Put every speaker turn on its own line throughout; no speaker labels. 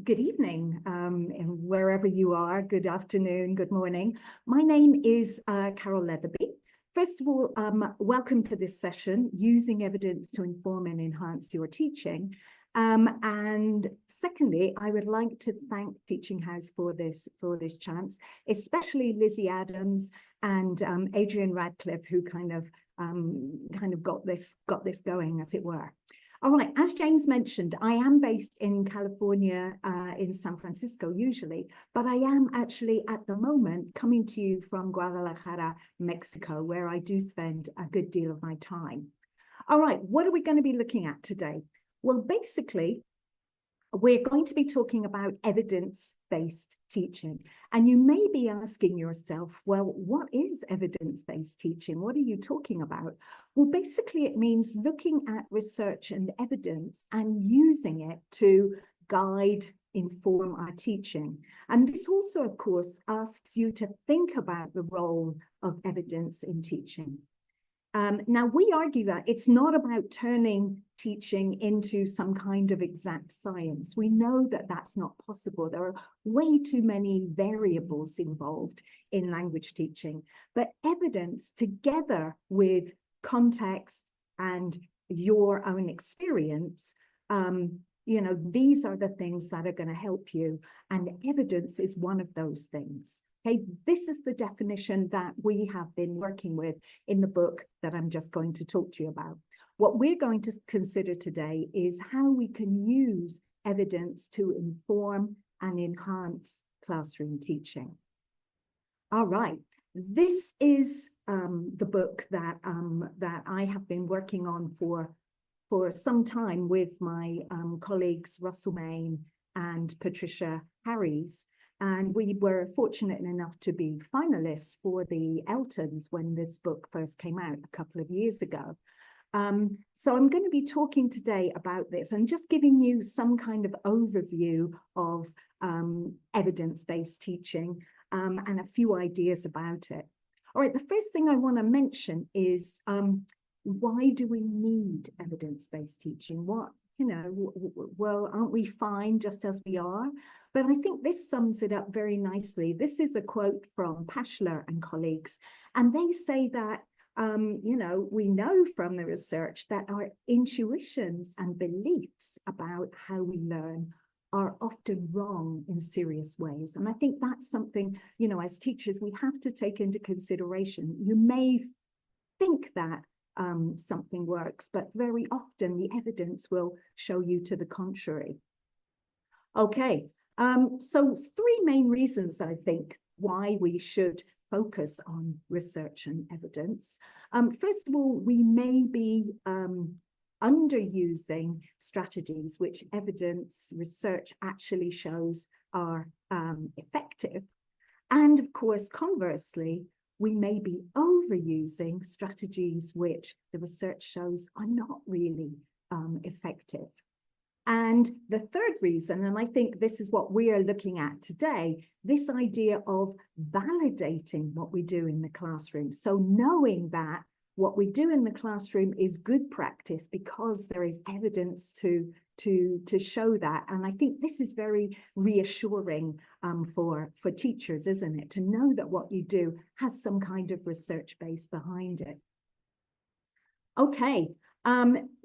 Good evening, and wherever you are, good afternoon, good morning. My name is Carol Lethaby. First of all, welcome to this session, Using Evidence to Inform and Enhance Your Teaching. And secondly, I would like to thank Teaching House for this chance, especially Lizzie Adams and Adrian Radcliffe, who kind of got this going, as it were. All right, as James mentioned, I am based in California, in San Francisco usually, but I am actually at the moment coming to you from Guadalajara, Mexico, where I do spend a good deal of my time. All right, what are we going to be looking at today? Well, basically, we're going to be talking about evidence-based teaching. And you may be asking yourself, well, what is evidence-based teaching? What are you talking about? Well, basically, it means looking at research and evidence and using it to guide, inform our teaching. And this also, of course, asks you to think about the role of evidence in teaching. Now, we argue that it's not about turning teaching into some kind of exact science. We know that that's not possible. There are way too many variables involved in language teaching. But evidence, together with context and your own experience, these are the things that are going to help you. And evidence is one of those things. Okay, this is the definition that we have been working with in the book that I'm just going to talk to you about. What we're going to consider today is how we can use evidence to inform and enhance classroom teaching. All right, this is the book that I have been working on for some time with my colleagues Russell Main and Patricia Harries. And we were fortunate enough to be finalists for the Eltons when this book first came out a couple of years ago. So I'm going to be talking today about this and just giving you some kind of overview of evidence-based teaching and a few ideas about it. All right, the first thing I want to mention is why do we need evidence-based teaching? Well, aren't we fine just as we are? But I think this sums it up very nicely. This is a quote from Pashler and colleagues, and they say that, we know from the research that our intuitions and beliefs about how we learn are often wrong in serious ways. And I think that's something, as teachers, we have to take into consideration. You may think that something works, but very often the evidence will show you to the contrary. Okay, so three main reasons, I think, why we should focus on research and evidence. First of all, we may be underusing strategies which evidence research actually shows are effective. And of course, conversely, we may be overusing strategies which the research shows are not really effective. And the third reason, and I think this is what we are looking at today, this idea of validating what we do in the classroom. So knowing that what we do in the classroom is good practice because there is evidence to show that. And I think this is very reassuring for teachers, isn't it? To know that what you do has some kind of research base behind it. Okay,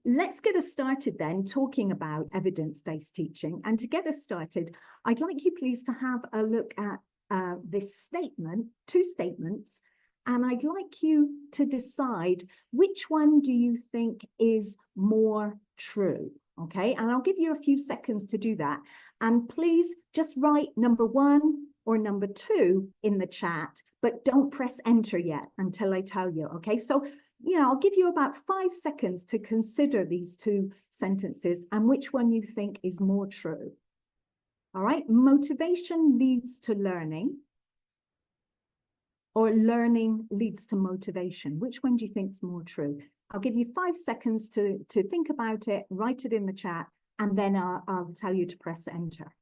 let's get us started then talking about evidence-based teaching. And to get us started, I'd like you please to have a look at this statement, two statements, and I'd like you to decide which one do you think is more true. Okay, and I'll give you a few seconds to do that. And please just write number 1 or number 2 in the chat, but don't press enter yet until I tell you. Okay, so, I'll give you about 5 seconds to consider these two sentences and which one you think is more true. All right, motivation leads to learning, or learning leads to motivation. Which one do you think is more true? I'll give you 5 seconds to think about it, write it in the chat, and then I'll tell you to press enter.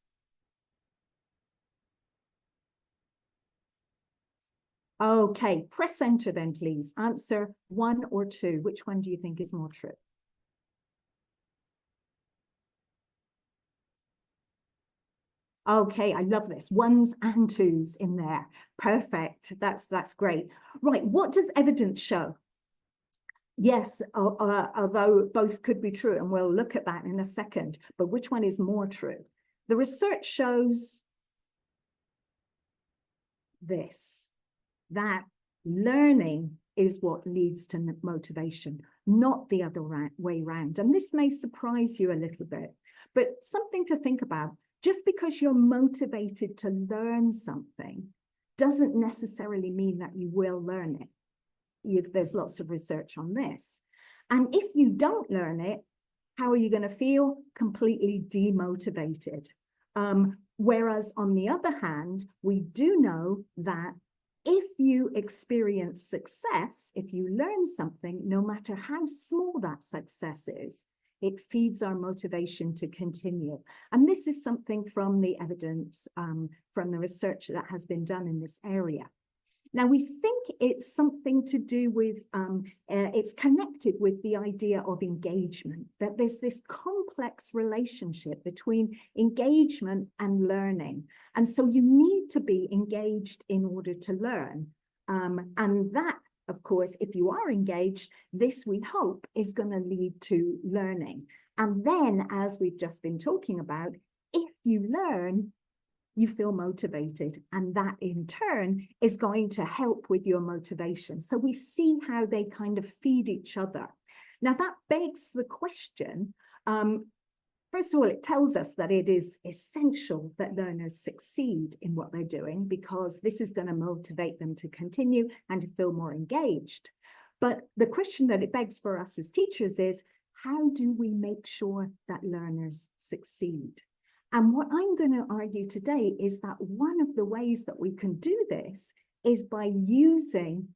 Okay, press enter then, please. Answer 1 or 2. Which one do you think is more true? Okay, I love this. Ones and twos in there. Perfect. That's great. Right, what does evidence show? Yes, although both could be true, and we'll look at that in a second, but which one is more true? The research shows this, that learning is what leads to motivation, not the other way round. And this may surprise you a little bit, but something to think about. Just because you're motivated to learn something doesn't necessarily mean that you will learn it. There's lots of research on this. And if you don't learn it, how are you going to feel? Completely demotivated. Whereas on the other hand, we do know that if you experience success, if you learn something, no matter how small that success is, it feeds our motivation to continue. And this is something from the evidence, from the research that has been done in this area. Now, we think it's something to do with, it's connected with the idea of engagement, that there's this complex relationship between engagement and learning. And so you need to be engaged in order to learn. And that, of course, if you are engaged, this we hope is going to lead to learning. And then, as we've just been talking about, if you learn, you feel motivated, and that in turn is going to help with your motivation. So we see how they kind of feed each other. Now that begs the question, first of all, it tells us that it is essential that learners succeed in what they're doing, because this is going to motivate them to continue and to feel more engaged. But the question that it begs for us as teachers is, how do we make sure that learners succeed? And what I'm going to argue today is that one of the ways that we can do this is by using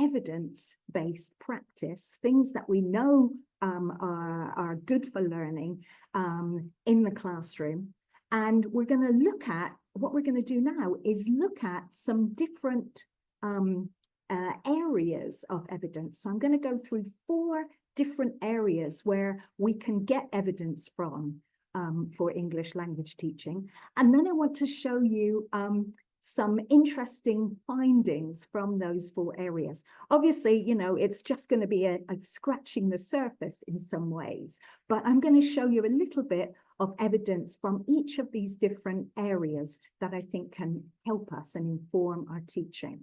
evidence-based practice, things that we know are good for learning in the classroom. And we're going to look at, what we're going to do now is look at some different areas of evidence. So I'm going to go through 4 different areas where we can get evidence from for English language teaching. And then I want to show you some interesting findings from those 4 areas. Obviously, you know, it's just going to be a scratching the surface in some ways, but I'm going to show you a little bit of evidence from each of these different areas that I think can help us and inform our teaching.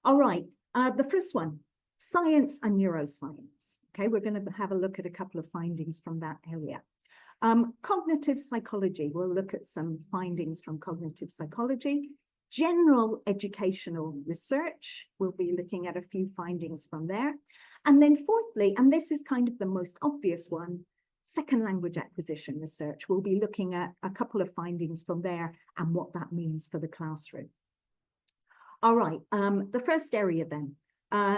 All right, the first one, science and neuroscience. Okay, we're going to have a look at a couple of findings from that area. Cognitive psychology, we'll look at some findings from cognitive psychology. General educational research, we'll be looking at a few findings from there. And then fourthly, and this is kind of the most obvious one, second language acquisition research. We'll be looking at a couple of findings from there and what that means for the classroom. All right, the first area then,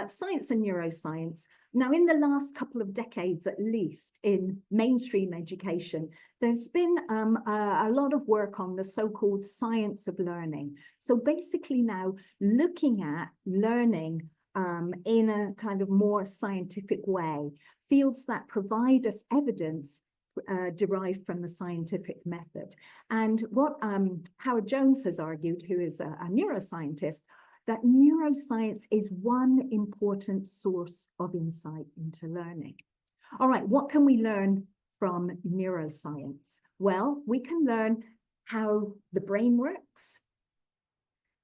science and neuroscience. Now, in the last couple of decades, at least in mainstream education, there's been a lot of work on the so-called science of learning. So basically now looking at learning in a kind of more scientific way, fields that provide us evidence derived from the scientific method. And what Howard Jones has argued, who is a neuroscientist, that neuroscience is one important source of insight into learning. All right, what can we learn from neuroscience? Well, we can learn how the brain works,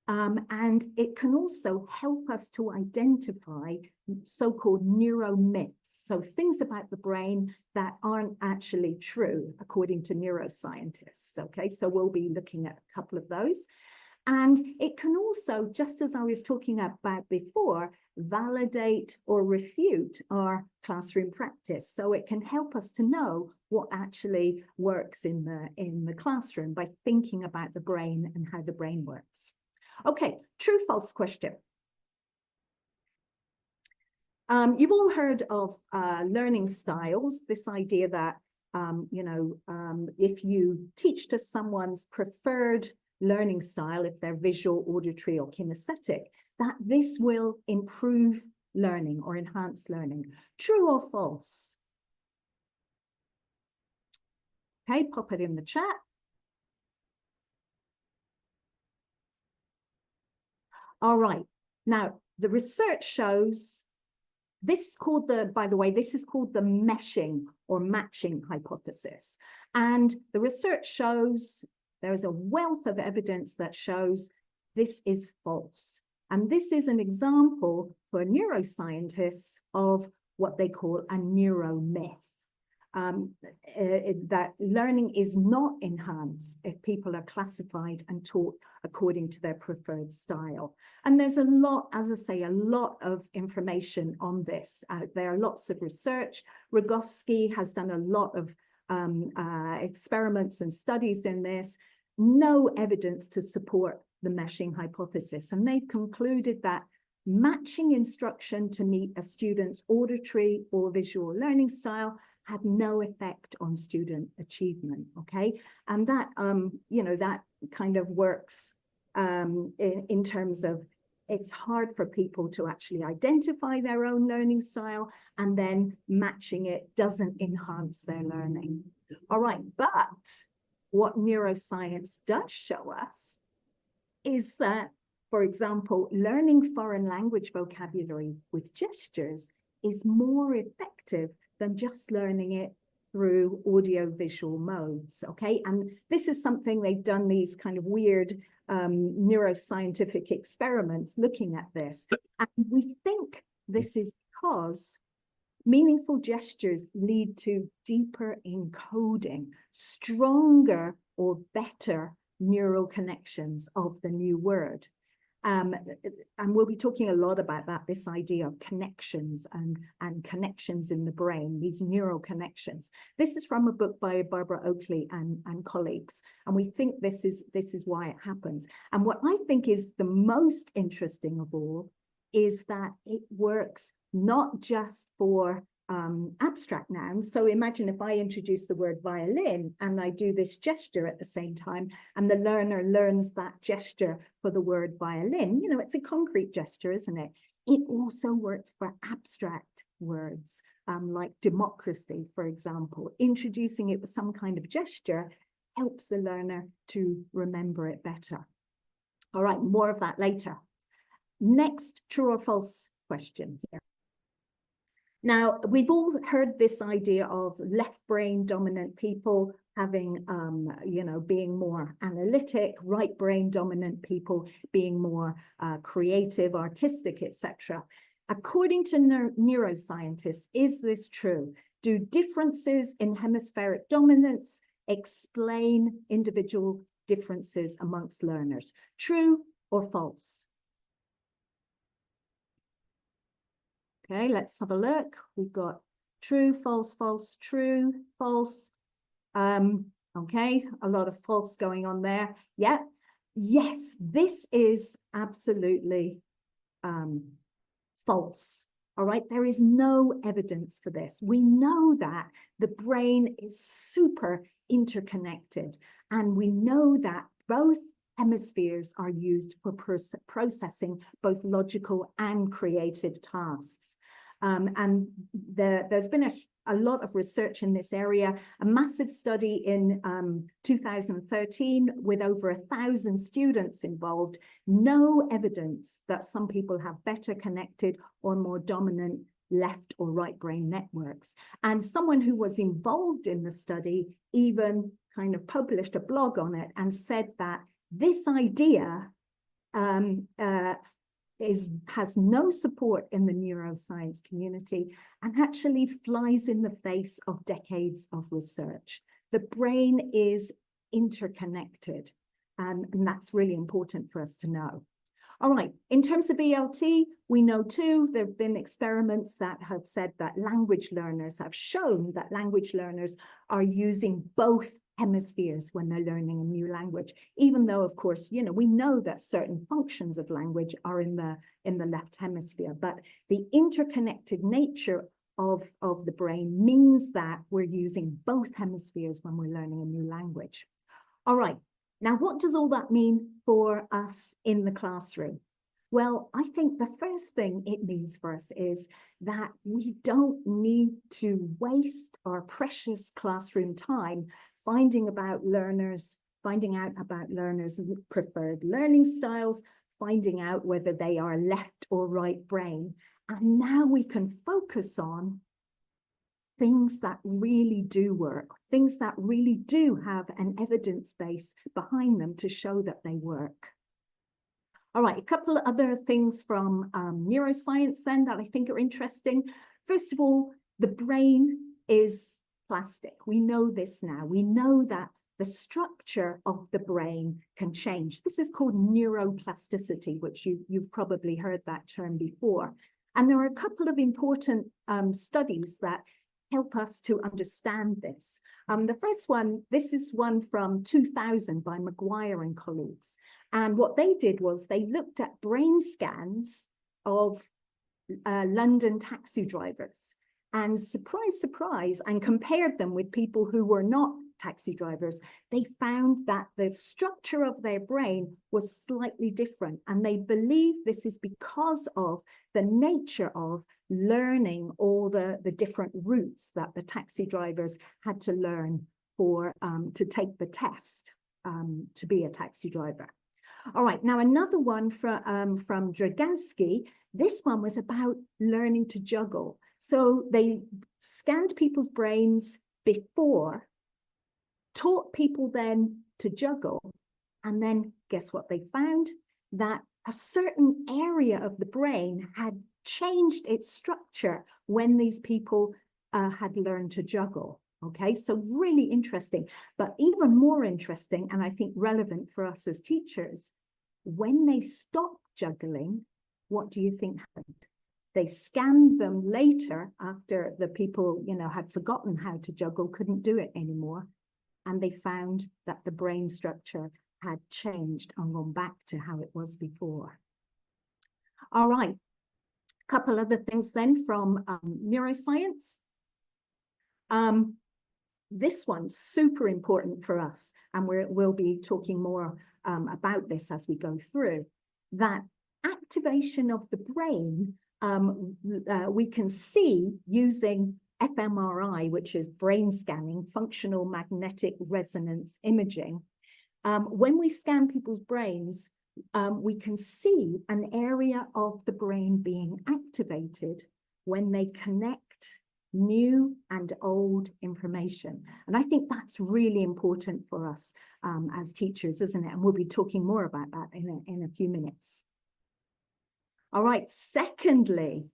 and it can also help us to identify so-called neuromyths, so things about the brain that aren't actually true, according to neuroscientists. Okay, so we'll be looking at a couple of those. And it can also, just as I was talking about before, validate or refute our classroom practice. So it can help us to know what actually works in the classroom by thinking about the brain and how the brain works. Okay, true, false question. You've all heard of learning styles, this idea that, if you teach to someone's preferred learning style, if they're visual, auditory, or kinesthetic, that this will improve learning or enhance learning. True or false? Okay, pop it in the chat. All right. Now, the research shows, this is called by the way, this is called the meshing or matching hypothesis. And the research shows, there is a wealth of evidence that shows this is false. And this is an example for neuroscientists of what they call a neuromyth. That learning is not enhanced if people are classified and taught according to their preferred style. And there's a lot, as I say, a lot of information on this out there, lots of research. Rogowski has done a lot of experiments and studies in this, no evidence to support the meshing hypothesis. And they've concluded that matching instruction to meet a student's auditory or visual learning style had no effect on student achievement, okay? And that, you know, that kind of works in terms of it's hard for people to actually identify their own learning style, and then matching it doesn't enhance their learning. All right, but what neuroscience does show us is that, for example, learning foreign language vocabulary with gestures is more effective than just learning it through audio-visual modes, okay? And this is something they've done, these kind of weird neuroscientific experiments looking at this. And we think this is because meaningful gestures lead to deeper encoding, stronger or better neural connections of the new word. And we'll be talking a lot about that, this idea of connections and connections in the brain, these neural connections. This is from a book by Barbara Oakley and colleagues, and we think this is why it happens. And what I think is the most interesting of all is that it works not just for abstract nouns. So imagine if I introduce the word violin and I do this gesture at the same time, and the learner learns that gesture for the word violin. You know, it's a concrete gesture, isn't it? It also works for abstract words, like democracy, for example. Introducing it with some kind of gesture helps the learner to remember it better. All right, more of that later. Next, true or false question here. Now, we've all heard this idea of left brain dominant people having, you know, being more analytic, right brain dominant people being more creative, artistic, etc. According to neuroscientists, is this true? Do differences in hemispheric dominance explain individual differences amongst learners? True or false? Okay, let's have a look. We've got true, false, false, true, false. Okay, a lot of false going on there. Yeah, yes, this is absolutely false. All right, there is no evidence for this. We know that the brain is super interconnected, and we know that both hemispheres are used for processing both logical and creative tasks. And there's been a lot of research in this area, a massive study in 2013 with over 1,000 students involved. No evidence that some people have better connected or more dominant left or right brain networks. And someone who was involved in the study even kind of published a blog on it and said that this idea has no support in the neuroscience community and actually flies in the face of decades of research. The brain is interconnected, and that's really important for us to know. All right, in terms of ELT, we know too, there have been experiments that have said that language learners have shown that language learners are using both hemispheres when they're learning a new language, even though, of course, you know, we know that certain functions of language are in the left hemisphere, but the interconnected nature of the brain means that we're using both hemispheres when we're learning a new language. All right. Now, what does all that mean for us in the classroom? Well, I think the first thing it means for us is that we don't need to waste our precious classroom time finding out about learners' preferred learning styles, finding out whether they are left or right brain. And now we can focus on things that really do work, things that really do have an evidence base behind them to show that they work. All right, a couple of other things from neuroscience then that I think are interesting. First of all, the brain is plastic. We know this now. We know that the structure of the brain can change. This is called neuroplasticity, which you've probably heard that term before. And there are a couple of important studies that help us to understand this. The first one, this is one from 2000 by Maguire and colleagues. And what they did was they looked at brain scans of London taxi drivers and surprise, surprise, and compared them with people who were not taxi drivers. They found that the structure of their brain was slightly different. And they believe this is because of the nature of learning all the different routes that the taxi drivers had to learn for to take the test to be a taxi driver. All right, now another one from Dragansky. This one was about learning to juggle. So they scanned people's brains before, taught people then to juggle, and then guess what they found? That a certain area of the brain had changed its structure when these people had learned to juggle. Okay, so really interesting, but even more interesting, and I think relevant for us as teachers, when they stopped juggling, what do you think happened? They scanned them later after the people, you know, had forgotten how to juggle, couldn't do it anymore. And they found that the brain structure had changed and gone back to how it was before. All right, a couple other things then from neuroscience. This one's super important for us, and we'll be talking more about this as we go through. That activation of the brain, we can see using fMRI, which is brain scanning, functional magnetic resonance imaging. When we scan people's brains, we can see an area of the brain being activated when they connect new and old information. And I think that's really important for us as teachers, isn't it? And we'll be talking more about that in a few minutes. All right, secondly,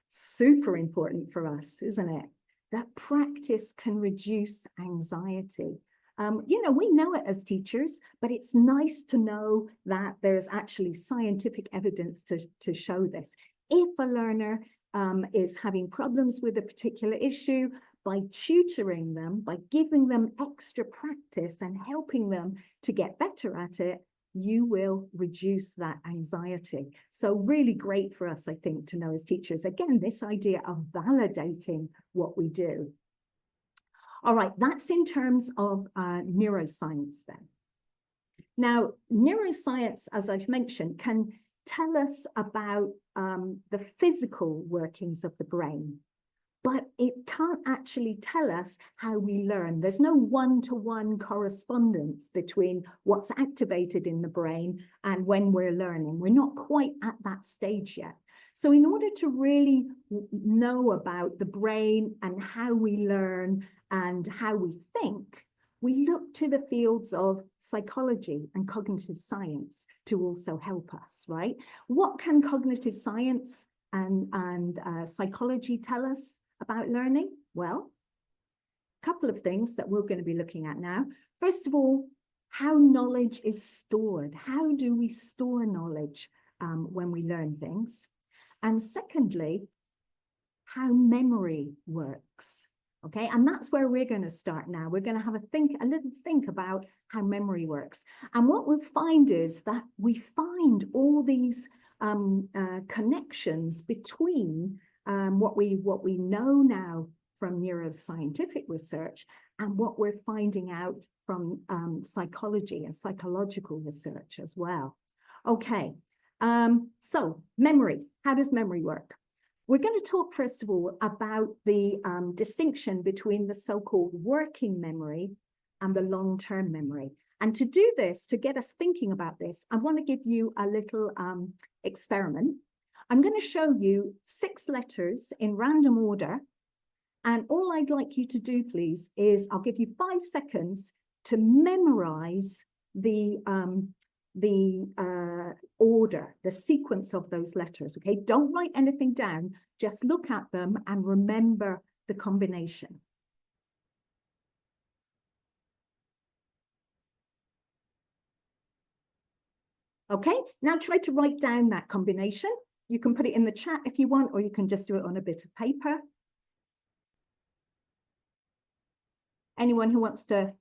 super important for us, isn't it? That practice can reduce anxiety. You know, we know it as teachers, but it's nice to know that there's actually scientific evidence to show this. If a learner is having problems with a particular issue, by tutoring them, by giving them extra practice and helping them to get better at it, you will reduce that anxiety. So really great for us, I think, to know as teachers. Again, this idea of validating what we do. All right, that's in terms of neuroscience then. Now, neuroscience, as I've mentioned, can tell us about the physical workings of the brain, but it can't actually tell us how we learn. There's no one-to-one correspondence between what's activated in the brain and when we're learning. We're not quite at that stage yet. So in order to really know about the brain and how we learn and how we think, we look to the fields of psychology and cognitive science to also help us, right? What can cognitive science and psychology tell us about learning? Well, a couple of things that we're going to be looking at now. First of all, how knowledge is stored. How do we store knowledge when we learn things? And secondly, how memory works. Okay, and that's where we're going to start now. We're going to have a little think about how memory works. And what we'll find is that we find all these connections between what we know now from neuroscientific research and what we're finding out from psychology and psychological research as well. Okay, so memory. How does memory work? We're going to talk, first of all, about the distinction between the so-called working memory and the long-term memory. And to do this, to get us thinking about this, I want to give you a little experiment. I'm going to show you 6 letters in random order. And all I'd like you to do, please, is I'll give you 5 seconds to memorize the order, the sequence of those letters, okay? Don't write anything down, just look at them and remember the combination. Okay, now try to write down that combination. You can put it in the chat if you want, or you can just do it on a bit of paper. Anyone who wants to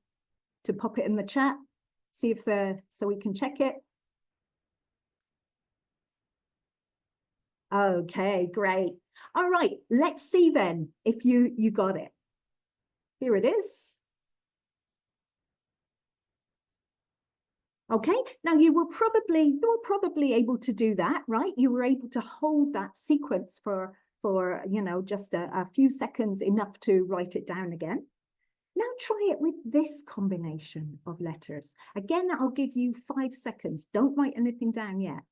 pop it in the chat, see if so we can check it. Okay, great. All right, let's see then if you got it. Here it is. Okay, now you were probably able to do that, right? You were able to hold that sequence for you know, just a few seconds, enough to write it down again. Now try it with this combination of letters. Again, I'll give you 5 seconds. Don't write anything down yet.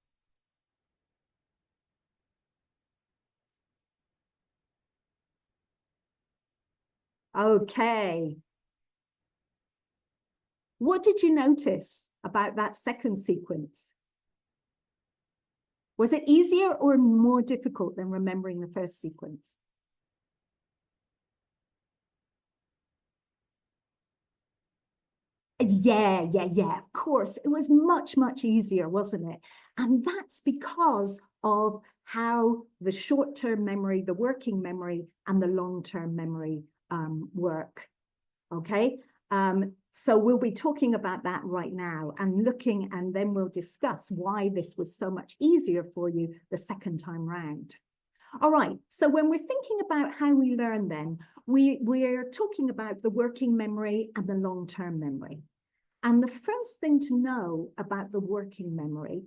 Okay. What did you notice about that second sequence? Was it easier or more difficult than remembering the first sequence? Yeah, of course. It was much easier, wasn't it? And that's because of how the short-term memory, the working memory, and the long-term memory work. Okay, so we'll be talking about that right now and looking, and then we'll discuss why this was so much easier for you the second time round. All right, so when we're thinking about how we learn then, we're talking about the working memory and the long-term memory. And the first thing to know about the working memory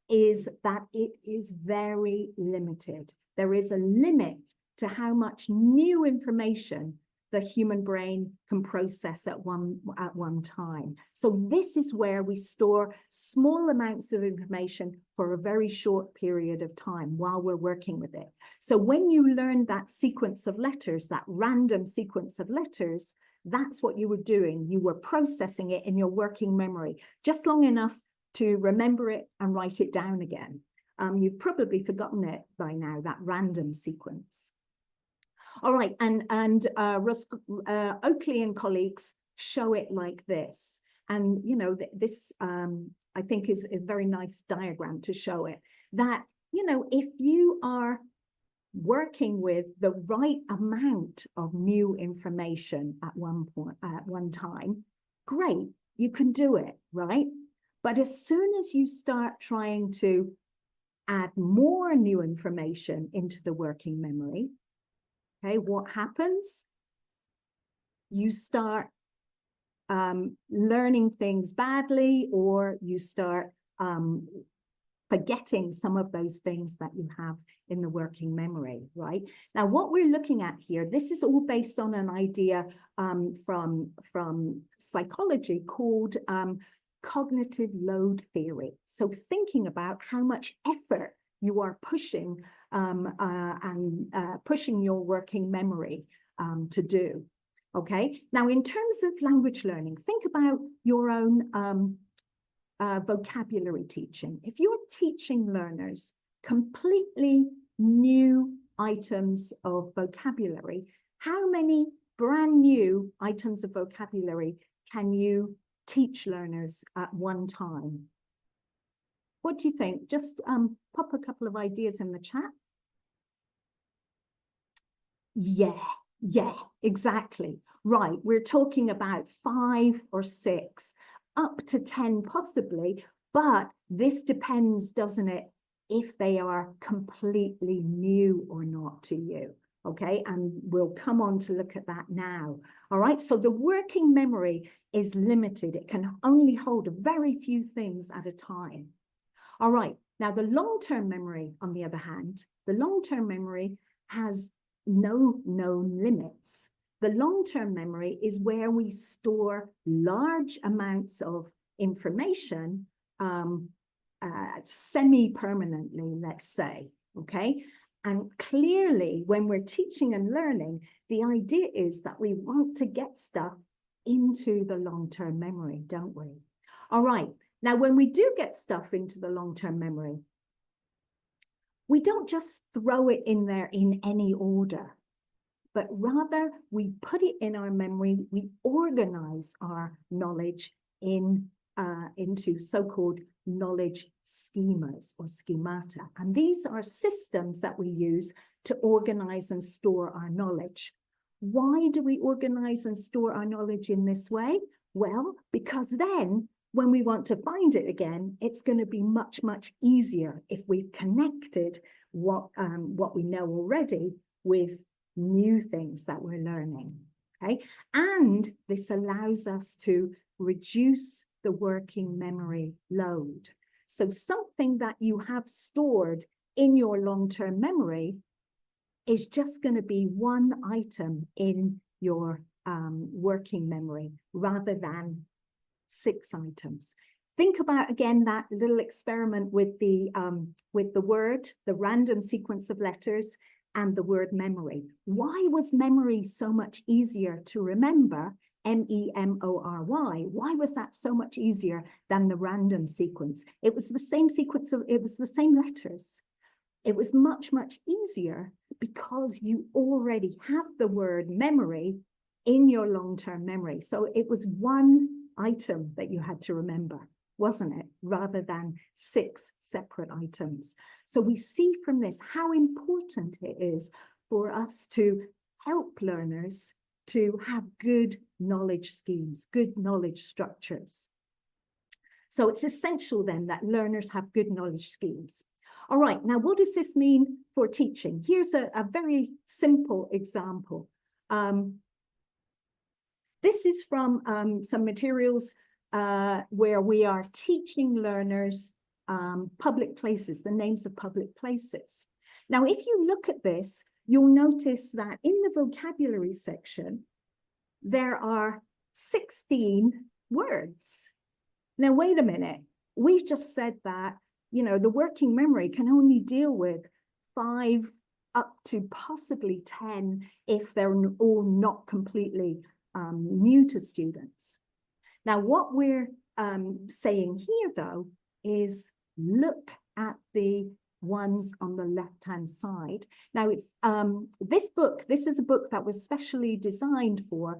is that it is very limited. There is a limit to how much new information the human brain can process at one time. So this is where we store small amounts of information for a very short period of time while we're working with it. So when you learn that sequence of letters, that random sequence of letters, that's what you were doing. You were processing it in your working memory, just long enough to remember it and write it down again. You've probably forgotten it by now, that random sequence. All right, and Oakley and colleagues show it like this. And, you know, this, I think, is a very nice diagram to show it. That, you know, if you are working with the right amount of new information at one time, great, you can do it, right? But as soon as you start trying to add more new information into the working memory, okay, what happens? You start learning things badly, or you start forgetting some of those things that you have in the working memory, right? Now, what we're looking at here, this is all based on an idea from psychology called cognitive load theory. So thinking about how much effort you are pushing pushing your working memory to do. Okay, now in terms of language learning, think about your own vocabulary teaching. If you're teaching learners completely new items of vocabulary, how many brand new items of vocabulary can you teach learners at one time? What do you think? Just pop a couple of ideas in the chat. Yeah, exactly. Right, we're talking about 5 or 6, up to 10 possibly, but this depends, doesn't it, if they are completely new or not to you. Okay, and we'll come on to look at that now. All right, so the working memory is limited. It can only hold very few things at a time. All right, now the long-term memory, on the other hand, the long-term memory has no known limits. The long-term memory is where we store large amounts of information semi-permanently, let's say, okay? And clearly, when we're teaching and learning, the idea is that we want to get stuff into the long-term memory, don't we? All right, now when we do get stuff into the long-term memory, we don't just throw it in there in any order, but rather we put it in our memory, we organize our knowledge into so-called knowledge schemas or schemata. And these are systems that we use to organize and store our knowledge. Why do we organize and store our knowledge in this way? Well, because then when we want to find it again, it's going to be much, much easier if we've connected what we know already with new things that we're learning, okay? And this allows us to reduce the working memory load. So something that you have stored in your long-term memory is just going to be one item in your working memory rather than 6 items. Think about again that little experiment with the word, the random sequence of letters, and the word memory. Why was memory so much easier to remember? MEMORY. Why was that so much easier than the random sequence? It was the same sequence of, it was the same letters. It was much, much easier because you already have the word memory in your long-term memory. So it was one item that you had to remember, wasn't it? Rather than 6 separate items. So we see from this how important it is for us to help learners to have good knowledge schemes, good knowledge structures. So it's essential then that learners have good knowledge schemes. All right, now what does this mean for teaching? Here's a very simple example. This is from some materials where we are teaching learners public places, the names of public places. Now, if you look at this, you'll notice that in the vocabulary section, there are 16 words. Now, wait a minute. We've just said that, you know, the working memory can only deal with 5 up to possibly 10 if they're all not completely new to students. Now, what we're saying here, though, is look at the ones on the left-hand side. Now, it's, this is a book that was specially designed for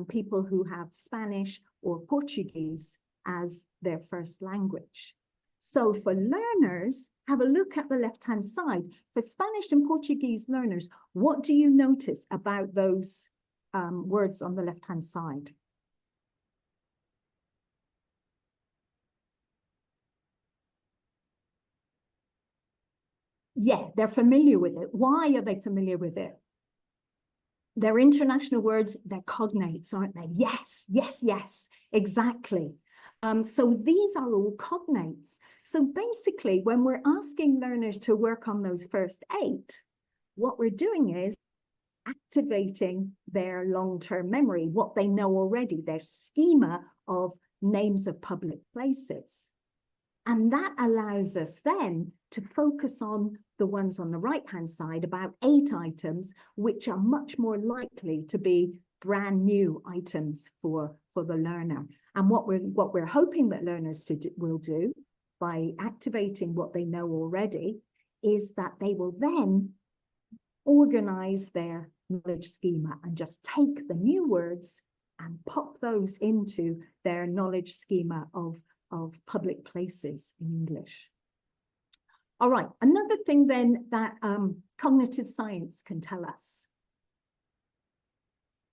people who have Spanish or Portuguese as their first language. So for learners, have a look at the left-hand side. For Spanish and Portuguese learners, what do you notice about those words on the left-hand side? Yeah, they're familiar with it. Why are they familiar with it? They're international words, they're cognates, aren't they? Yes, yes, yes, exactly. So these are all cognates. So basically, when we're asking learners to work on those first 8, what we're doing is activating their long-term memory, what they know already, their schema of names of public places. And that allows us then to focus on the ones on the right-hand side, about 8 items, which are much more likely to be brand new items for the learner. And what we're hoping that learners will do by activating what they know already is that they will then organize their knowledge schema and just take the new words and pop those into their knowledge schema of public places in English. All right, another thing then that cognitive science can tell us,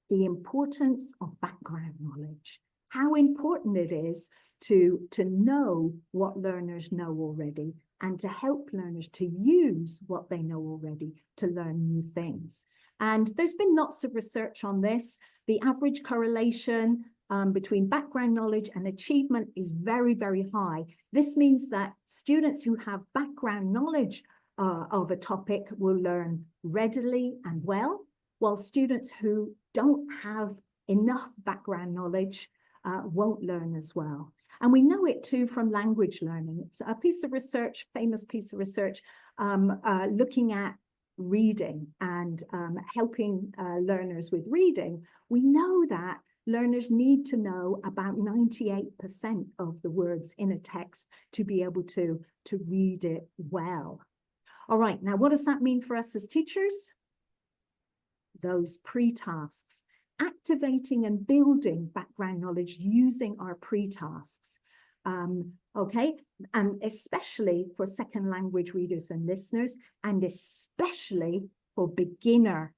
the importance of background knowledge, how important it is to know what learners know already and to help learners to use what they know already to learn new things. And there's been lots of research on this. The average correlation between background knowledge and achievement is very, very high. This means that students who have background knowledge of a topic will learn readily and well, while students who don't have enough background knowledge won't learn as well. And we know it too from language learning. It's a piece of research, famous piece of research, looking at reading and helping learners with reading. We know that learners need to know about 98% of the words in a text to be able to read it well. All right, now what does that mean for us as teachers? Those pre-tasks, activating and building background knowledge using our pre-tasks. Okay, and especially for second language readers and listeners, and especially for beginner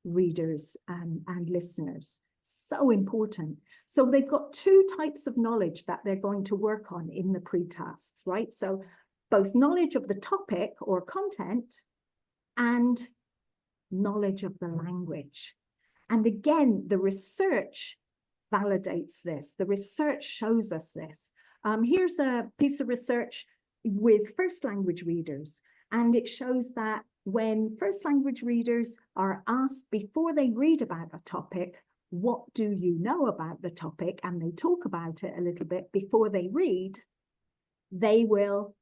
readers and listeners. So important. So they've got two types of knowledge that they're going to work on in the pre-tasks, right? So both knowledge of the topic or content and knowledge of the language. And again, the research validates this. The research shows us this. Here's a piece of research with first language readers, and it shows that when first language readers are asked before they read about a topic, what do you know about the topic, and they talk about it a little bit before they read, they will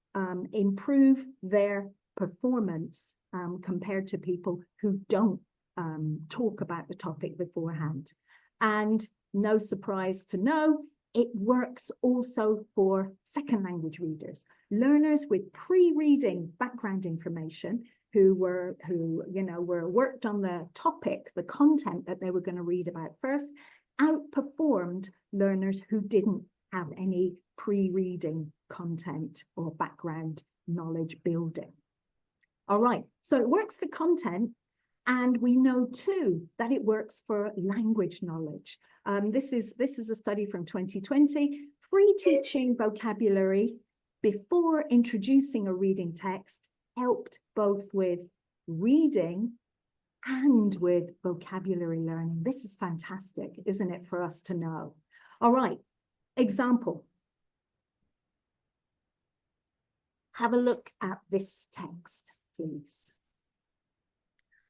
improve their performance compared to people who don't talk about the topic beforehand. And no surprise to know, it works also for second language readers, learners with pre-reading background information who were worked on the topic, the content that they were going to read about first, outperformed learners who didn't have any pre-reading content or background knowledge building. All right, so it works for content, and we know too that it works for language knowledge. This is a study from 2020, pre-teaching vocabulary before introducing a reading text helped both with reading and with vocabulary learning. This is fantastic, isn't it, for us to know? All right, example. Have a look at this text, please.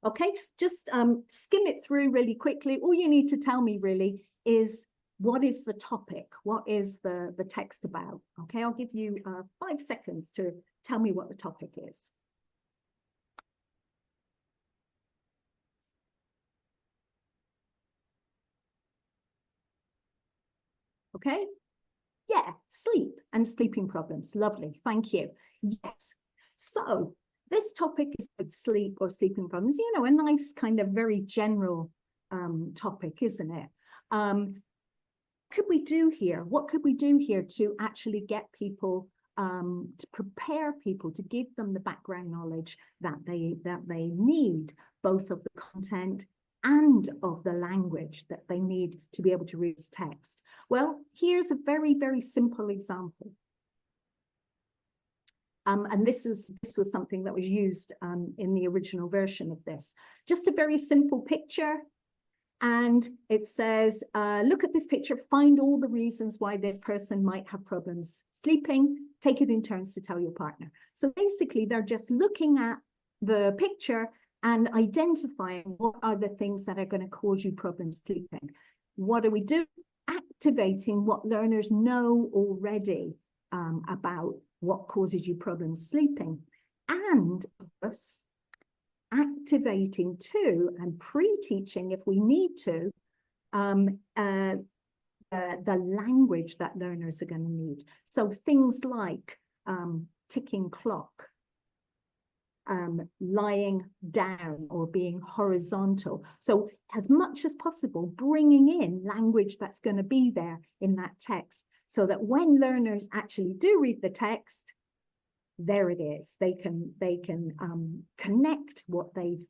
Okay, just skim it through really quickly. All you need to tell me really is what is the topic? What is the text about? Okay, I'll give you 5 seconds to tell me what the topic is. Okay, yeah, sleep and sleeping problems. Lovely, thank you. Yes, so this topic is about sleep or sleeping problems, you know, a nice kind of very general topic, isn't it? Could we do here? What could we do here to actually get people, to prepare people, to give them the background knowledge that they need, both of the content and of the language that they need to be able to read this text? Well, here's a very, very simple example. And this was something that was used in the original version of this. Just a very simple picture. And it says, look at this picture, find all the reasons why this person might have problems sleeping, take it in turns to tell your partner. So basically, they're just looking at the picture and identifying what are the things that are going to cause you problems sleeping. What do we do? Activating what learners know already about what causes you problems sleeping. And of course, activating too and pre-teaching, if we need to, the language that learners are going to need. So things like ticking clock, lying down or being horizontal. So as much as possible, bringing in language that's going to be there in that text so that when learners actually do read the text, there it is. They can connect what they've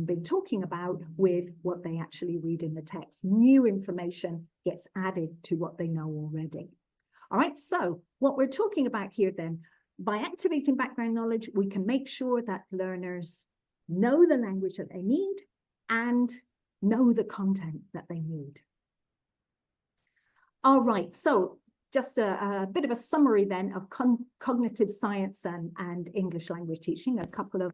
been talking about with what they actually read in the text. New information gets added to what they know already. All right, so what we're talking about here then, by activating background knowledge, we can make sure that learners know the language that they need and know the content that they need. All right, so just a bit of a summary then of cognitive science and English language teaching, a couple of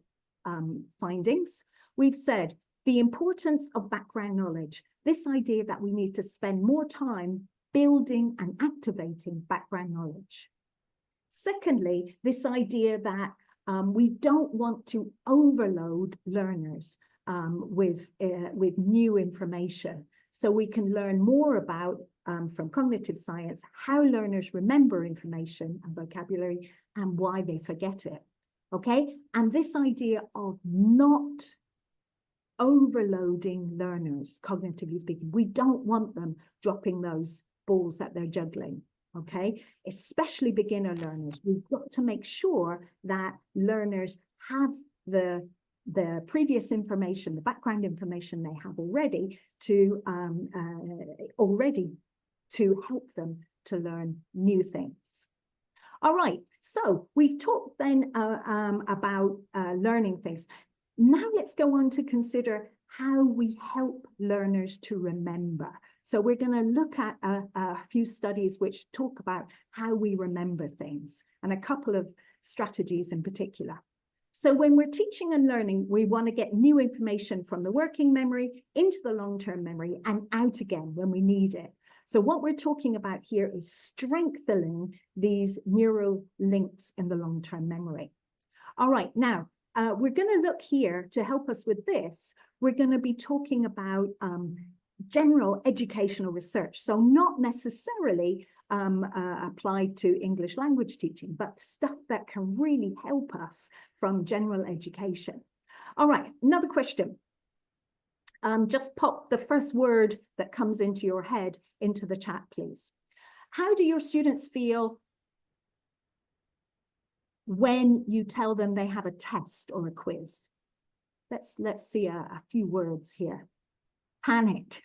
findings. We've said the importance of background knowledge, this idea that we need to spend more time building and activating background knowledge. Secondly, this idea that we don't want to overload learners with new information. So we can learn more about, from cognitive science, how learners remember information and vocabulary and why they forget it, okay? And this idea of not overloading learners, cognitively speaking, we don't want them dropping those balls that they're juggling. Okay, especially beginner learners. We've got to make sure that learners have the previous information, the background information they have already to help them to learn new things. All right, so we've talked then about learning things. Now let's go on to consider how we help learners to remember. So we're going to look at a few studies which talk about how we remember things and a couple of strategies in particular. So when we're teaching and learning, we want to get new information from the working memory into the long-term memory and out again when we need it. So what we're talking about here is strengthening these neural links in the long-term memory. All right, now we're going to look here to help us with this. We're going to be talking about general educational research. So not necessarily applied to English language teaching, but stuff that can really help us from general education. All right, another question. Just pop the first word that comes into your head into the chat, please. How do your students feel when you tell them they have a test or a quiz? Let's see a few words here. Panic.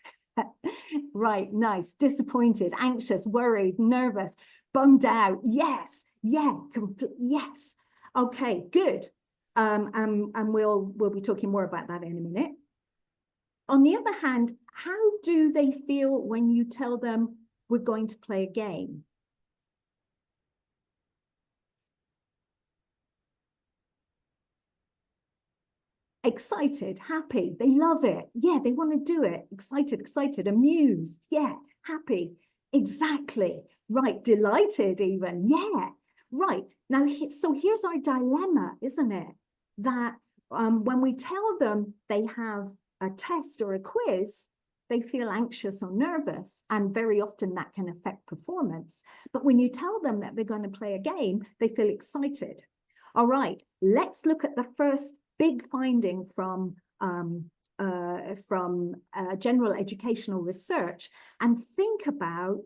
Right, nice. Disappointed, anxious, worried, nervous, bummed out. Yes, yeah, yes. Okay, good. And we'll be talking more about that in a minute. On the other hand, how do they feel when you tell them we're going to play a game? Excited, happy, they love it. Yeah, they want to do it. Excited, amused. Yeah, happy. Exactly. Right, delighted even. Yeah, right. Now, so here's our dilemma, isn't it? That when we tell them they have a test or a quiz, they feel anxious or nervous, and very often that can affect performance. But when you tell them that they're going to play a game, they feel excited. All right, let's look at the first big finding from general educational research and think about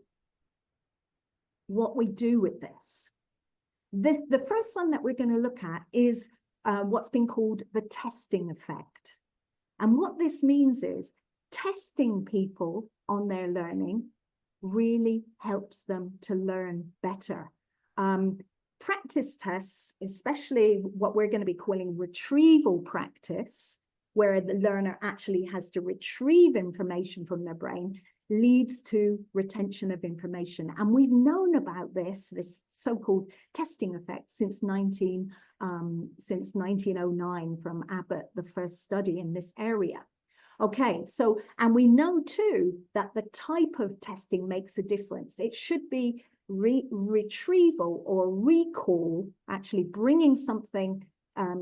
what we do with this. The first one that we're going to look at is what's been called the testing effect. And what this means is testing people on their learning really helps them to learn better. Practice tests, especially what we're going to be calling retrieval practice, where the learner actually has to retrieve information from their brain, leads to retention of information. And we've known about this so-called testing effect since 1909 from Abbott, the first study in this area. Okay, so, and we know too that the type of testing makes a difference. It should be retrieval or recall, actually bringing something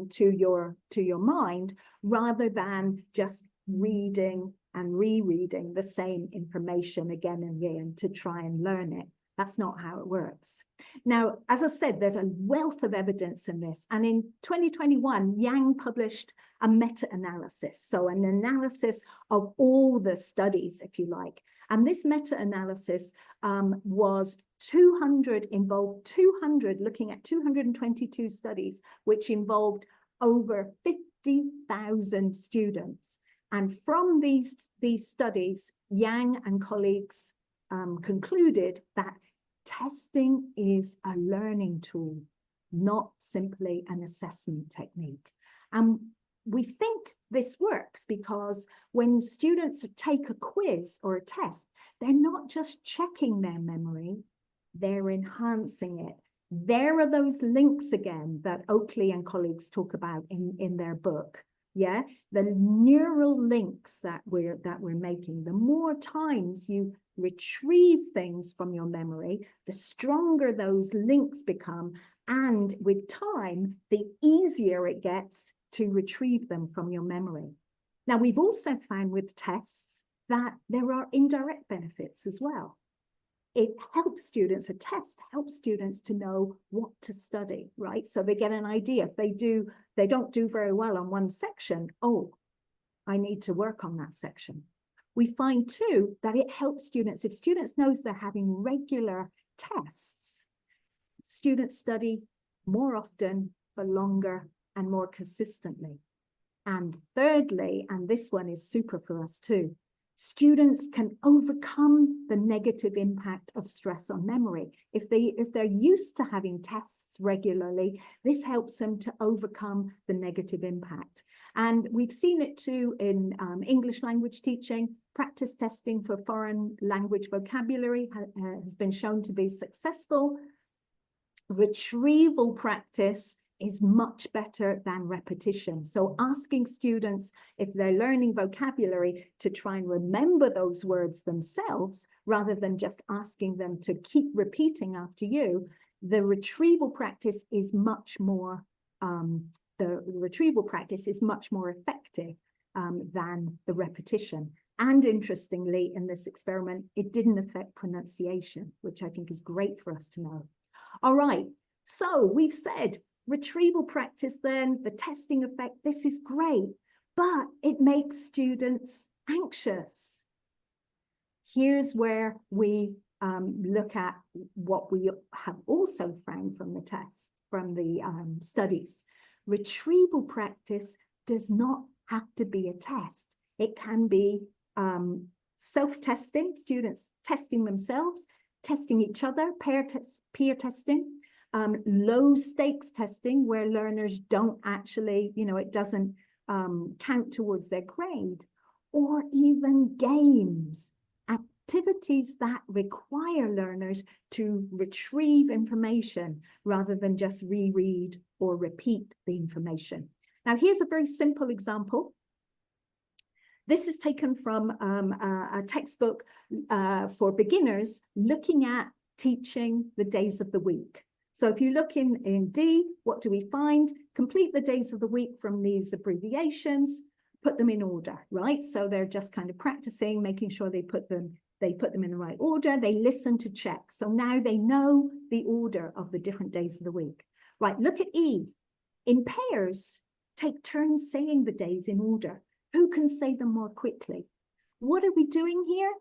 to your mind, rather than just reading and rereading the same information again and again to try and learn it. That's not how it works. Now, as I said, there's a wealth of evidence in this. And in 2021, Yang published a meta-analysis. So an analysis of all the studies, if you like. And this meta-analysis was 200, looking at 222 studies, which involved over 50,000 students. And from these studies, Yang and colleagues concluded that testing is a learning tool, not simply an assessment technique. And we think this works because when students take a quiz or a test, they're not just checking their memory, they're enhancing it. There are those links again that Oakley and colleagues talk about in their book. Yeah, the neural links that we're making. The more times you retrieve things from your memory, the stronger those links become. And with time, the easier it gets to retrieve them from your memory. Now, we've also found with tests that there are indirect benefits as well. It helps students, a test helps students to know what to study, right? So they get an idea. If they don't do very well on one section, oh, I need to work on that section. We find too that it helps students, if students knows they're having regular tests, students study more often, for longer, and more consistently. And thirdly, and this one is super for us too, students can overcome the negative impact of stress on memory. If they're used to having tests regularly, this helps them to overcome the negative impact. And we've seen it too in English language teaching. Practice testing for foreign language vocabulary has been shown to be successful. Retrieval practice is much better than repetition. So asking students, if they're learning vocabulary, to try and remember those words themselves, rather than just asking them to keep repeating after you, the retrieval practice is much more, effective than the repetition. And interestingly, in this experiment, it didn't affect pronunciation, which I think is great for us to know. All right, so we've said retrieval practice then, the testing effect, this is great, but it makes students anxious. Here's where we look at what we have also found from the test, from the studies. Retrieval practice does not have to be a test. It can be self-testing, students testing themselves, testing each other, peer testing, low stakes testing where learners don't actually, it doesn't count towards their grade, or even games, activities that require learners to retrieve information rather than just reread or repeat the information. Now, here's a very simple example. This is taken from a textbook for beginners looking at teaching the days of the week. So if you look in D, what do we find? Complete the days of the week from these abbreviations, put them in order, right? So they're just kind of practicing, making sure they put them in the right order. They listen to check. So now they know the order of the different days of the week. Right, look at E. In pairs, take turns saying the days in order. Who can say them more quickly? What are we doing here?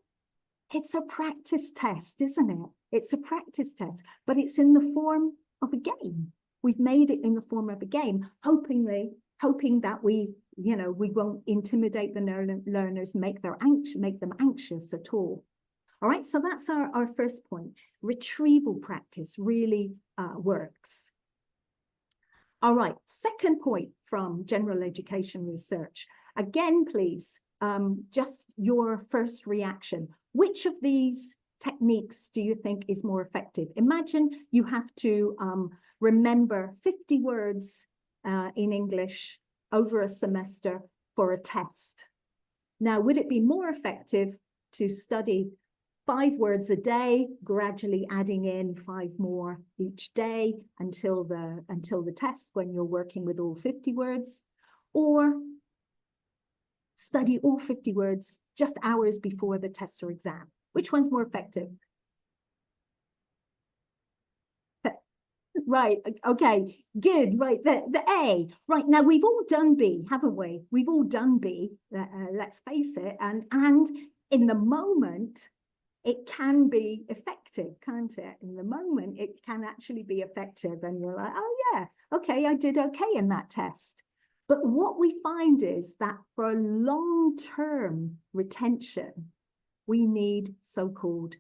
It's a practice test, isn't it? It's a practice test, but it's in the form of a game. We've made it in the form of a game, hoping that we won't intimidate the learners, make them anxious at all. All right, so that's our first point. Retrieval practice really works. All right, second point from general education research. Again, please, just your first reaction. Which of these techniques do you think is more effective? Imagine you have to remember 50 words in English over a semester for a test. Now, would it be more effective to study 5 words a day, gradually adding in 5 more each day until the test when you're working with all 50 words, or study all 50 words just hours before the test or exam? Which one's more effective? Right, okay, good, right, the A. Right, now we've all done B, haven't we? We've all done B, let's face it, and in the moment, it can be effective, can't it? In the moment, it can actually be effective, and you're like, oh yeah, okay, I did okay in that test. But what we find is that for long-term retention, we need so-called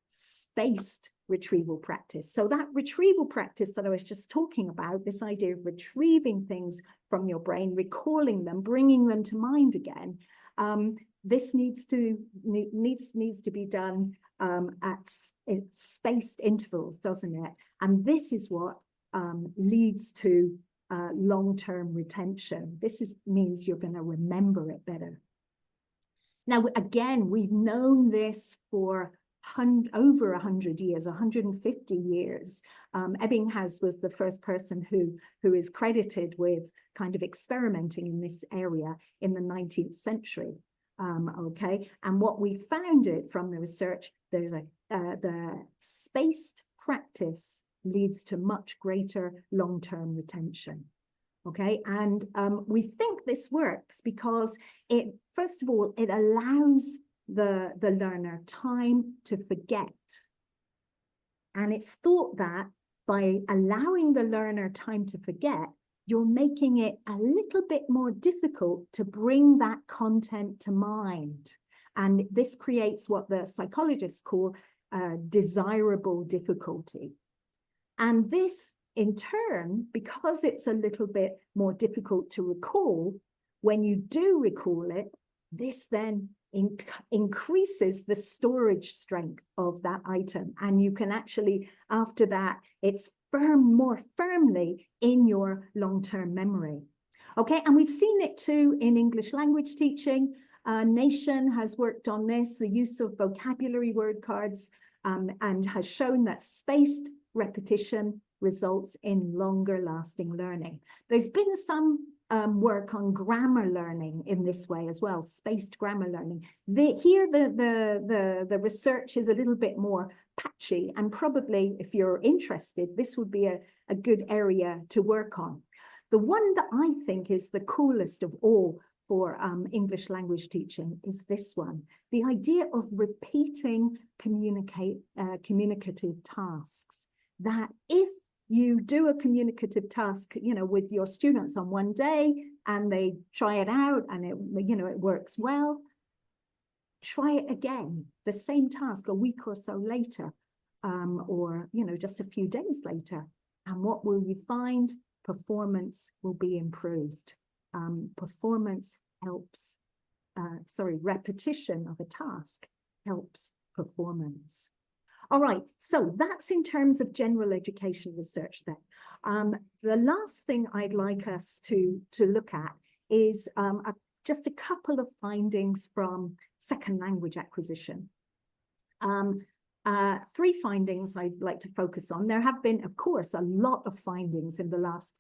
spaced retrieval practice. So that retrieval practice that I was just talking about, this idea of retrieving things from your brain, recalling them, bringing them to mind again, this needs to be done at spaced intervals, doesn't it? And this is what leads to long-term retention. This means you're going to remember it better. Now, again, we've known this for over 100 years, 150 years. Ebbinghaus was the first person who is credited with kind of experimenting in this area in the 19th century. Okay, and what we found it from the research, there's the spaced practice leads to much greater long-term retention. Okay, and we think this works because it, first of all, it allows the learner time to forget. And it's thought that by allowing the learner time to forget, you're making it a little bit more difficult to bring that content to mind. And this creates what the psychologists call desirable difficulty. And this, in turn, because it's a little bit more difficult to recall, when you do recall it, this then increases the storage strength of that item. And you can actually, after that, it's more firmly in your long-term memory. Okay, and we've seen it too in English language teaching. Nation has worked on this, the use of vocabulary word cards, and has shown that spaced repetition results in longer lasting learning. There's been some work on grammar learning in this way as well, spaced grammar learning. Here the research is a little bit more patchy, and probably if you're interested, this would be a good area to work on. The one that I think is the coolest of all for English language teaching is this one, the idea of repeating communicative tasks, that if you do a communicative task, you know, with your students on one day and they try it out and it, you know, it works well, try it again, the same task a week or so later, or, you know, just a few days later. And what will you find? Performance will be improved. Performance helps, repetition of a task helps performance. All right, so that's in terms of general education research then. The last thing I'd like us to look at is just a couple of findings from second language acquisition. 3 findings I'd like to focus on. There have been, of course, a lot of findings in the last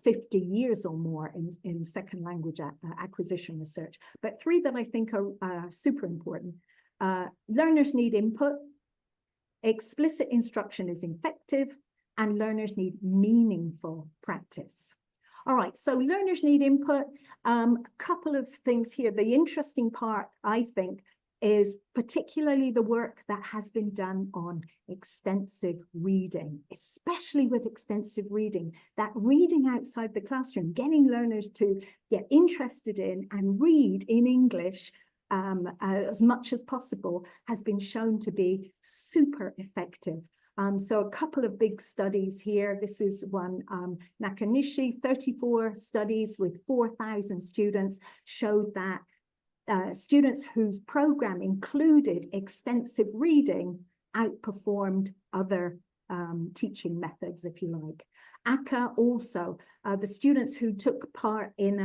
50 years or more in second language acquisition research, but 3 that I think are super important. Learners need input, explicit instruction is effective, and learners need meaningful practice. All right, so learners need input. A couple of things here. The interesting part, I think, is particularly the work that has been done on extensive reading, especially with extensive reading, that reading outside the classroom, getting learners to get interested in and read in English as much as possible has been shown to be super effective. So a couple of big studies here. This is one, Nakanishi, 34 studies with 4,000 students showed that students whose program included extensive reading outperformed other teaching methods, if you like. ACCA also, the students who took part in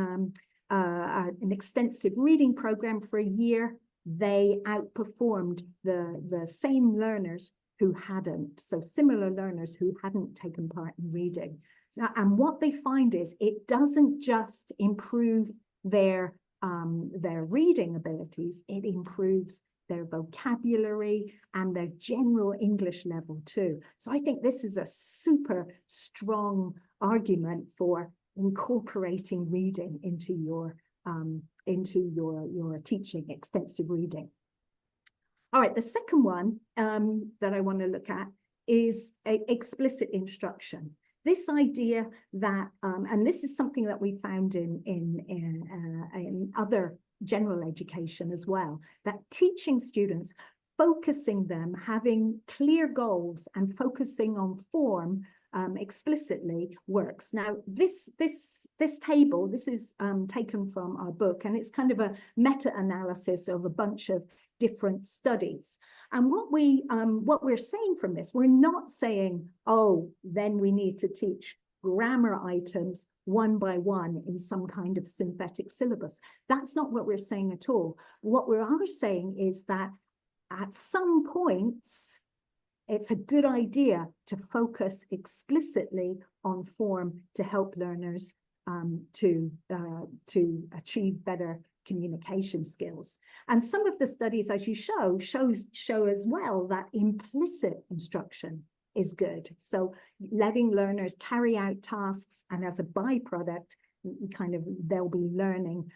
an extensive reading program for a year, they outperformed the same learners who hadn't, so similar learners who hadn't taken part in reading. And what they find is it doesn't just improve their reading abilities, it improves their vocabulary and their general English level too. So I think this is a super strong argument for incorporating reading into your teaching, extensive reading. All right, the second one that I want to look at is explicit instruction. This idea that, and this is something that we found in other general education as well, that teaching students, focusing them, having clear goals and focusing on form explicitly works. Now, this table, this is taken from our book, and it's kind of a meta-analysis of a bunch of different studies. And what we're saying from this, we're not saying, oh, then we need to teach grammar items one by one in some kind of synthetic syllabus. That's not what we're saying at all. What we are saying is that at some points, it's a good idea to focus explicitly on form to help learners to achieve better communication skills. And some of the studies, as you show as well that implicit instruction is good. So letting learners carry out tasks, and as a byproduct, they'll be learning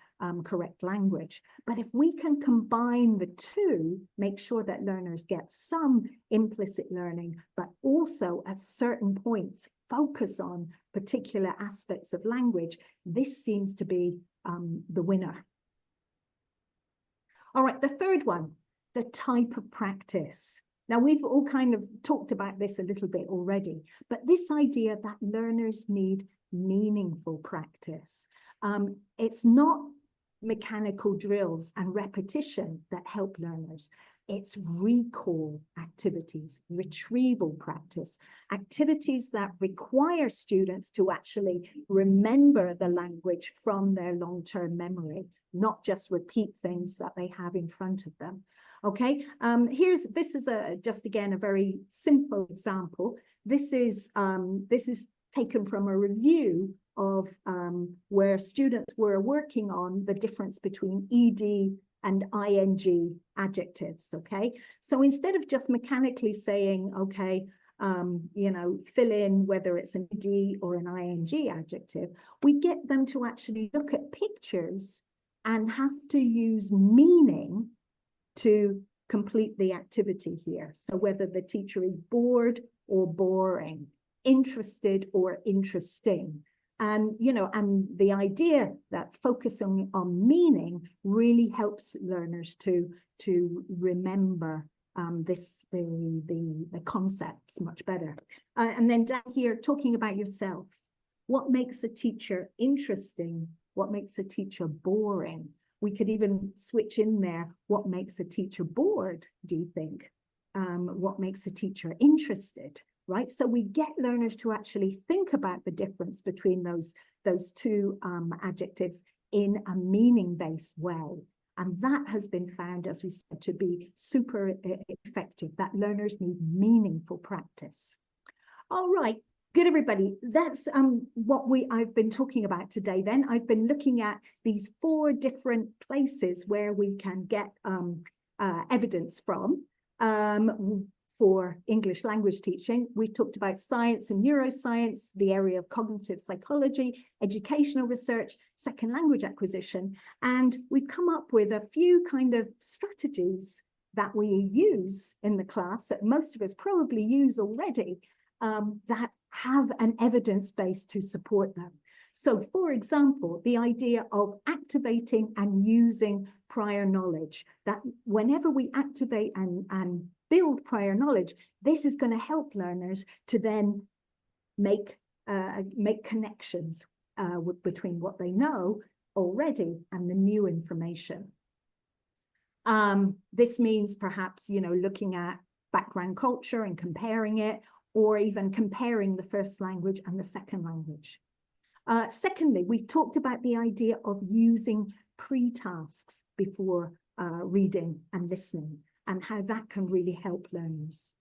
correct language. But if we can combine the two, make sure that learners get some implicit learning, but also at certain points focus on particular aspects of language, this seems to be the winner. All right, the third one, the type of practice. Now, we've all kind of talked about this a little bit already, but this idea that learners need meaningful practice. It's not mechanical drills and repetition that help learners. It's recall activities, retrieval practice, activities that require students to actually remember the language from their long-term memory, not just repeat things that they have in front of them. Okay, this is just again a very simple example. This is taken from a review of where students were working on the difference between ED and ING adjectives. Okay, so instead of just mechanically saying, okay, you know, fill in whether it's an ED or an ING adjective, we get them to actually look at pictures and have to use meaning to complete the activity here. So whether the teacher is bored or boring, interested or interesting. And, you know, and the idea that focusing on meaning really helps learners to remember the concepts much better. And then down here, talking about yourself. What makes a teacher interesting? What makes a teacher boring? We could even switch in there, what makes a teacher bored, do you think? What makes a teacher interested, right? So we get learners to actually think about the difference between those two adjectives in a meaning-based way. And that has been found, as we said, to be super effective, that learners need meaningful practice. All right. Good, everybody. That's what I've been talking about today. Then I've been looking at these 4 different places where we can get evidence from for English language teaching. We talked about science and neuroscience, the area of cognitive psychology, educational research, second language acquisition, and we've come up with a few kind of strategies that we use in the class that most of us probably use already, that have an evidence base to support them. So, for example, the idea of activating and using prior knowledge, that whenever we activate and build prior knowledge, this is going to help learners to then make connections between what they know already and the new information. This means perhaps, you know, looking at background culture and comparing it, or even comparing the first language and the second language. Secondly, we talked about the idea of using pre-tasks before reading and listening, and how that can really help learners.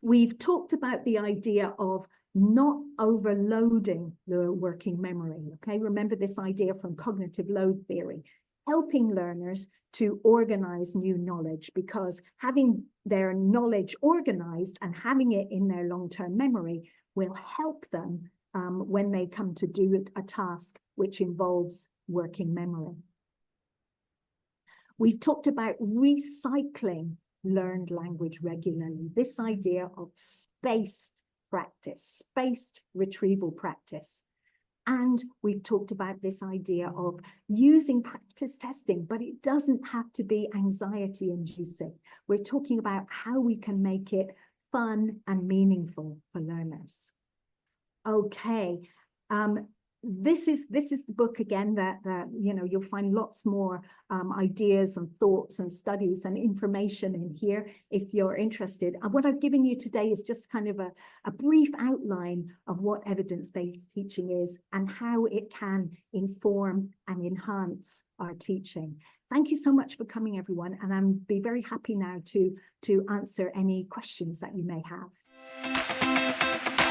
We've talked about the idea of not overloading the working memory, okay? Remember this idea from cognitive load theory, helping learners to organize new knowledge, because having their knowledge organized and having it in their long-term memory will help them when they come to do a task which involves working memory. We've talked about recycling learned language regularly, this idea of spaced practice, spaced retrieval practice. And we've talked about this idea of using practice testing, but it doesn't have to be anxiety inducing. We're talking about how we can make it fun and meaningful for learners. Okay, this is the book again that you'll find lots more ideas and thoughts and studies and information in here if you're interested. And what I've given you today is just kind of a brief outline of what evidence-based teaching is and how it can inform and enhance our teaching. Thank you so much for coming, everyone, and I'll be very happy now to answer any questions that you may have.